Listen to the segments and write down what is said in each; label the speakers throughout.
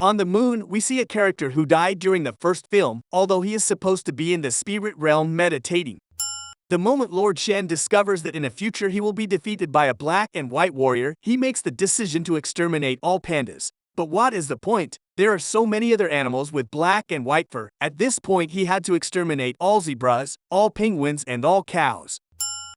Speaker 1: On the moon, we see a character who died during the first film, although he is supposed to be in the spirit realm meditating. The moment Lord Shen discovers that in the future he will be defeated by a black and white warrior, he makes the decision to exterminate all pandas. But what is the point? There are so many other animals with black and white fur. At this point he had to exterminate all zebras, all penguins, and all cows.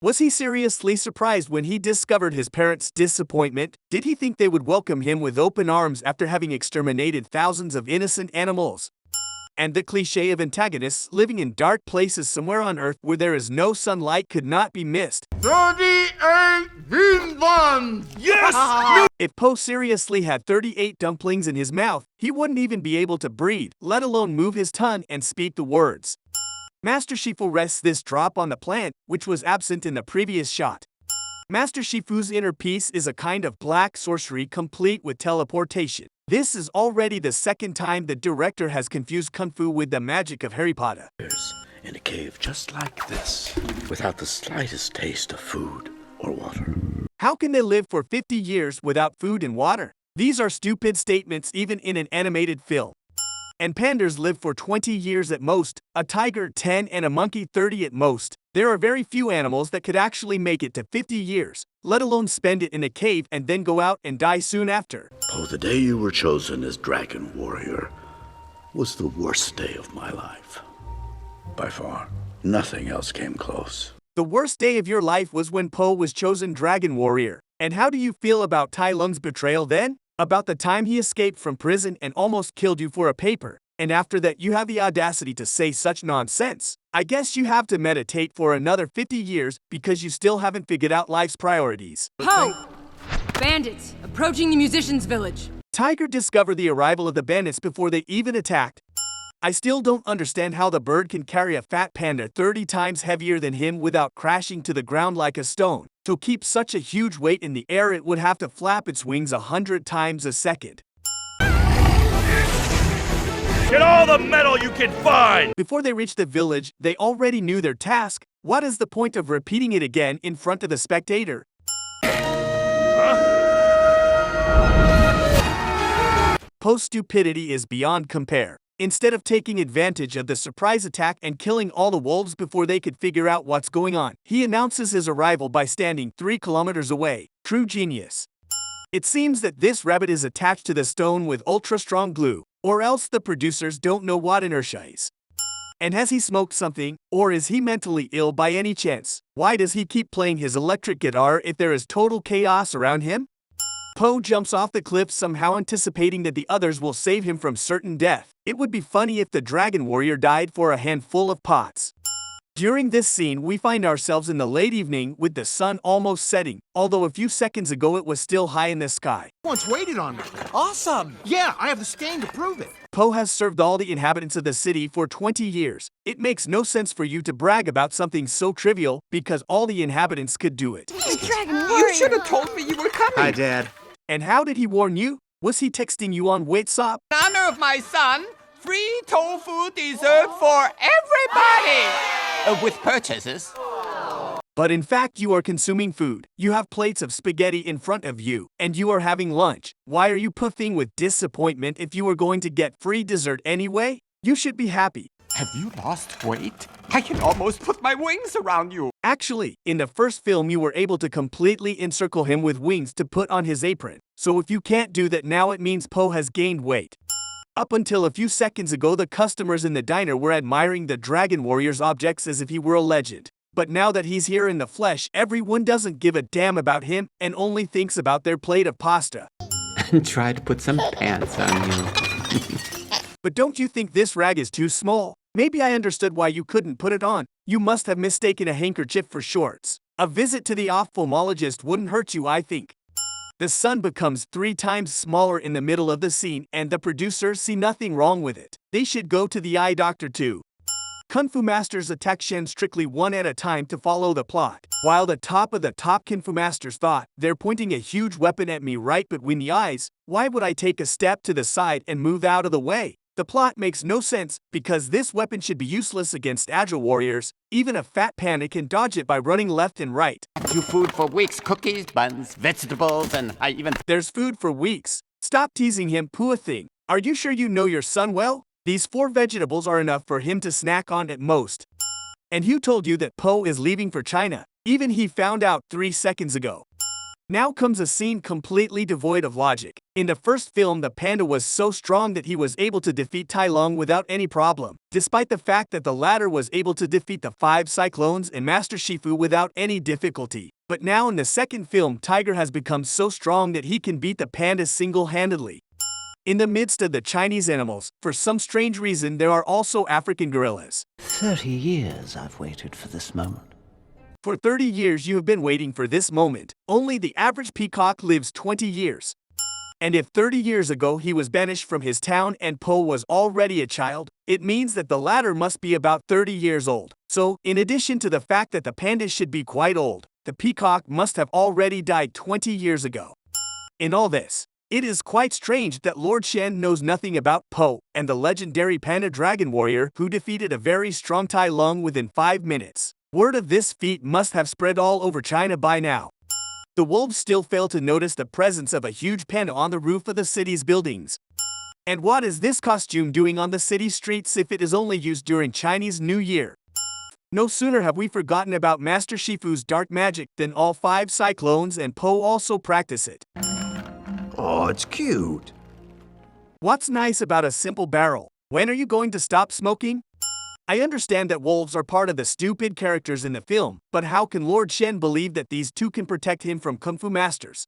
Speaker 1: Was he seriously surprised when he discovered his parents' disappointment? Did he think they would welcome him with open arms after having exterminated thousands of innocent animals? And the cliché of antagonists living in dark places somewhere on Earth where there is no sunlight could not be missed.
Speaker 2: 38 bean Yes!
Speaker 1: If Po seriously had 38 dumplings in his mouth, he wouldn't even be able to breathe, let alone move his tongue and speak the words. Master Shifu rests this drop on the plant, which was absent in the previous shot. Master Shifu's inner peace is a kind of black sorcery complete with teleportation. This is already the second time the director has confused Kung Fu with the magic of Harry Potter.
Speaker 3: In a cave just like this, without the slightest taste of food or water.
Speaker 1: How can they live for 50 years without food and water? These are stupid statements even in an animated film. And pandas live for 20 years at most, a tiger 10 and a monkey 30 at most. There are very few animals that could actually make it to 50 years, let alone spend it in a cave and then go out and die soon after.
Speaker 3: Oh, the day you were chosen as Dragon Warrior was the worst day of my life. By far, nothing else came close.
Speaker 1: The worst day of your life was when Po was chosen Dragon Warrior. And how do you feel about Tai Lung's betrayal then? About the time he escaped from prison and almost killed you for a paper, and after that you have the audacity to say such nonsense. I guess you have to meditate for another 50 years because you still haven't figured out life's priorities.
Speaker 4: Po! Bandits, approaching the musician's village.
Speaker 1: Tiger discovered the arrival of the bandits before they even attacked. I still don't understand how the bird can carry a fat panda 30 times heavier than him without crashing to the ground like a stone. To keep such a huge weight in the air, it would have to flap its wings 100 times a second.
Speaker 5: Get all the metal you can find!
Speaker 1: Before they reached the village, they already knew their task. What is the point of repeating it again in front of the spectator? Po's stupidity is beyond compare. Instead of taking advantage of the surprise attack and killing all the wolves before they could figure out what's going on, he announces his arrival by standing 3 kilometers away. True genius. It seems that this rabbit is attached to the stone with ultra-strong glue, or else the producers don't know what inertia is. And has he smoked something, or is he mentally ill by any chance? Why does he keep playing his electric guitar if there is total chaos around him? Po jumps off the cliff somehow anticipating that the others will save him from certain death. It would be funny if the Dragon Warrior died for a handful of pots. During this scene, we find ourselves in the late evening with the sun almost setting, although a few seconds ago it was still high in the sky.
Speaker 2: Once waited on me. Awesome! Yeah, I have the stain to prove it.
Speaker 1: Po has served all the inhabitants of the city for 20 years. It makes no sense for you to brag about something so trivial because all the inhabitants could do it.
Speaker 4: The Dragon Warrior!
Speaker 2: You should have told me you were coming.
Speaker 6: Hi, Dad.
Speaker 1: And how did he warn you? Was he texting you on WhatsApp?
Speaker 7: In honor of my son, free tofu dessert for everybody! With purchases.
Speaker 1: But in fact, you are consuming food. You have plates of spaghetti in front of you, and you are having lunch. Why are you puffing with disappointment if you were going to get free dessert anyway? You should be happy.
Speaker 7: Have you lost weight? I can almost put my wings around you.
Speaker 1: Actually, in the first film you were able to completely encircle him with wings to put on his apron. So if you can't do that now, it means Po has gained weight. Up until a few seconds ago, the customers in the diner were admiring the Dragon Warrior's objects as if he were a legend. But now that he's here in the flesh, everyone doesn't give a damn about him and only thinks about their plate of pasta.
Speaker 6: And try to put some pants on you.
Speaker 1: But don't you think this rag is too small? Maybe I understood why you couldn't put it on. You must have mistaken a handkerchief for shorts. A visit to the ophthalmologist wouldn't hurt you, I think. The sun becomes 3 times smaller in the middle of the scene, and the producers see nothing wrong with it. They should go to the eye doctor too. Kung Fu masters attack Shen strictly one at a time to follow the plot. While the top of the top Kung Fu masters thought, they're pointing a huge weapon at me right between the eyes. Why would I take a step to the side and move out of the way? The plot makes no sense, because this weapon should be useless against agile warriors. Even a fat panda can dodge it by running left and right.
Speaker 7: You food for weeks, cookies, buns, vegetables, and I even...
Speaker 1: There's food for weeks. Stop teasing him, poor thing. Are you sure you know your son well? These 4 vegetables are enough for him to snack on at most. And who told you that Po is leaving for China? Even he found out 3 seconds ago. Now comes a scene completely devoid of logic. In the first film, the panda was so strong that he was able to defeat Tai Lung without any problem, despite the fact that the latter was able to defeat the 5 cyclones and Master Shifu without any difficulty. But now in the second film, Tiger has become so strong that he can beat the panda single-handedly. In the midst of the Chinese animals, for some strange reason, there are also African gorillas.
Speaker 8: 30 years I've waited for this moment.
Speaker 1: For 30 years you have been waiting for this moment. Only the average peacock lives 20 years. And if 30 years ago he was banished from his town and Po was already a child, it means that the latter must be about 30 years old. So, in addition to the fact that the panda should be quite old, the peacock must have already died 20 years ago. In all this, it is quite strange that Lord Shen knows nothing about Po and the legendary panda dragon warrior who defeated a very strong Tai Lung within 5 minutes. Word of this feat must have spread all over China by now. The wolves still fail to notice the presence of a huge panda on the roof of the city's buildings. And what is this costume doing on the city streets if it is only used during Chinese New Year? No sooner have we forgotten about Master Shifu's dark magic than all 5 cyclones and Po also practice it.
Speaker 2: Oh, it's cute.
Speaker 1: What's nice about a simple barrel? When are you going to stop smoking? I understand that wolves are part of the stupid characters in the film, but how can Lord Shen believe that these 2 can protect him from Kung Fu masters?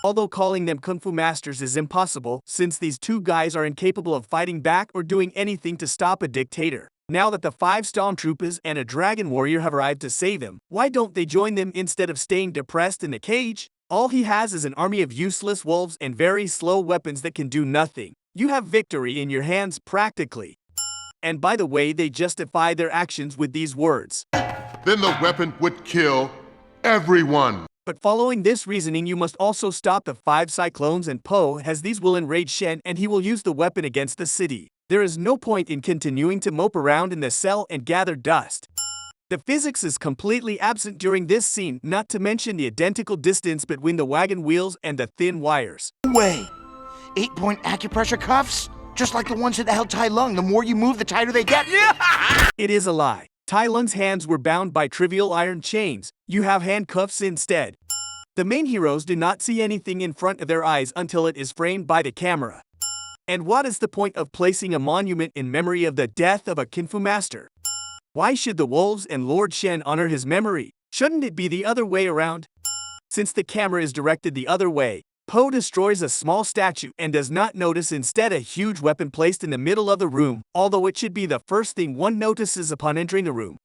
Speaker 1: Although calling them Kung Fu masters is impossible, since these 2 guys are incapable of fighting back or doing anything to stop a dictator. Now that the 5 stormtroopers and a dragon warrior have arrived to save him, why don't they join them instead of staying depressed in the cage? All he has is an army of useless wolves and very slow weapons that can do nothing. You have victory in your hands practically. And by the way, they justify their actions with these words.
Speaker 9: Then the weapon would kill everyone.
Speaker 1: But following this reasoning, you must also stop the 5 cyclones and Po, as these will enrage Shen and he will use the weapon against the city. There is no point in continuing to mope around in the cell and gather dust. The physics is completely absent during this scene, not to mention the identical distance between the wagon wheels and the thin wires.
Speaker 2: Way. 8-point acupressure cuffs? Just like the ones that held Tai Lung. The more you move, the tighter they get.
Speaker 1: It is a lie. Tai Lung's hands were bound by trivial iron chains. You have handcuffs instead. The main heroes do not see anything in front of their eyes until it is framed by the camera. And what is the point of placing a monument in memory of the death of a Kung Fu master? Why should the wolves and Lord Shen honor his memory? Shouldn't it be the other way around? Since the camera is directed the other way, Po destroys a small statue and does not notice instead a huge weapon placed in the middle of the room, although it should be the first thing one notices upon entering the room.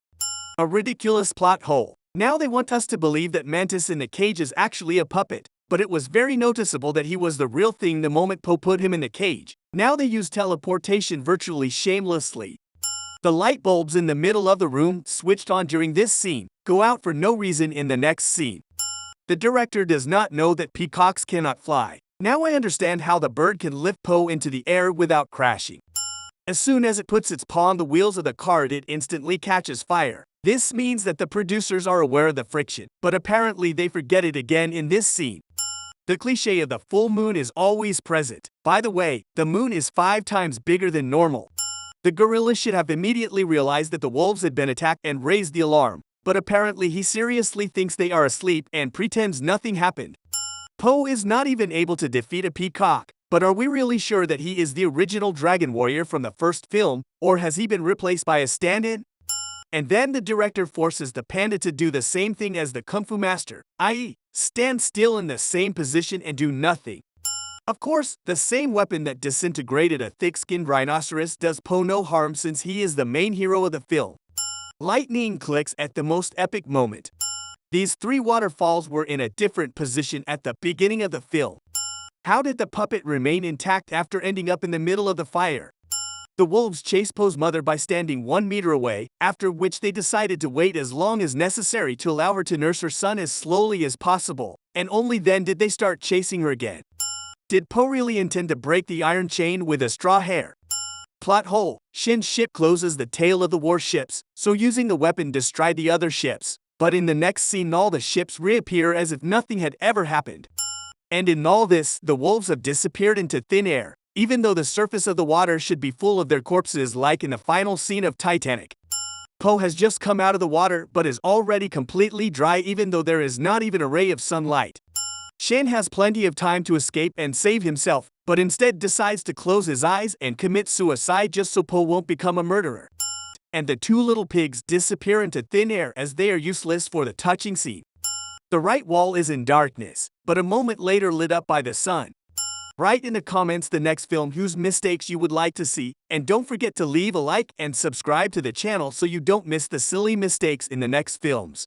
Speaker 1: A ridiculous plot hole. Now they want us to believe that Mantis in the cage is actually a puppet, but it was very noticeable that he was the real thing the moment Po put him in the cage. Now they use teleportation virtually shamelessly. The light bulbs in the middle of the room, switched on during this scene, go out for no reason in the next scene. The director does not know that peacocks cannot fly. Now I understand how the bird can lift Po into the air without crashing. As soon as it puts its paw on the wheels of the cart, it instantly catches fire. This means that the producers are aware of the friction, but apparently they forget it again in this scene. The cliché of the full moon is always present. By the way, the moon is 5 times bigger than normal. The gorilla should have immediately realized that the wolves had been attacked and raised the alarm. But apparently he seriously thinks they are asleep and pretends nothing happened. Po is not even able to defeat a peacock. But are we really sure that he is the original dragon warrior from the first film, or has he been replaced by a stand-in? And then the director forces the panda to do the same thing as the Kung Fu master, i.e., stand still in the same position and do nothing. Of course, the same weapon that disintegrated a thick-skinned rhinoceros does Po no harm since he is the main hero of the film. Lightning clicks at the most epic moment. These 3 waterfalls were in a different position at the beginning of the film. How did the puppet remain intact after ending up in the middle of the fire? The wolves chase Po's mother by standing 1 meter away, after which they decided to wait as long as necessary to allow her to nurse her son as slowly as possible, and only then did they start chasing her again. Did Po really intend to break the iron chain with a straw hair? Plot hole. Shen's ship closes the tail of the warships, so using the weapon destroy the other ships. But in the next scene all the ships reappear as if nothing had ever happened. And in all this, the wolves have disappeared into thin air. even though the surface of the water should be full of their corpses like in the final scene of Titanic. Poe has just come out of the water but is already completely dry even though there is not even a ray of sunlight. Shen has plenty of time to escape and save himself, but instead decides to close his eyes and commit suicide just so Poe won't become a murderer. And the two little pigs disappear into thin air as they are useless for the touching scene. The right wall is in darkness, but a moment later lit up by the sun. Write in the comments the next film whose mistakes you would like to see, and don't forget to leave a like and subscribe to the channel so you don't miss the silly mistakes in the next films.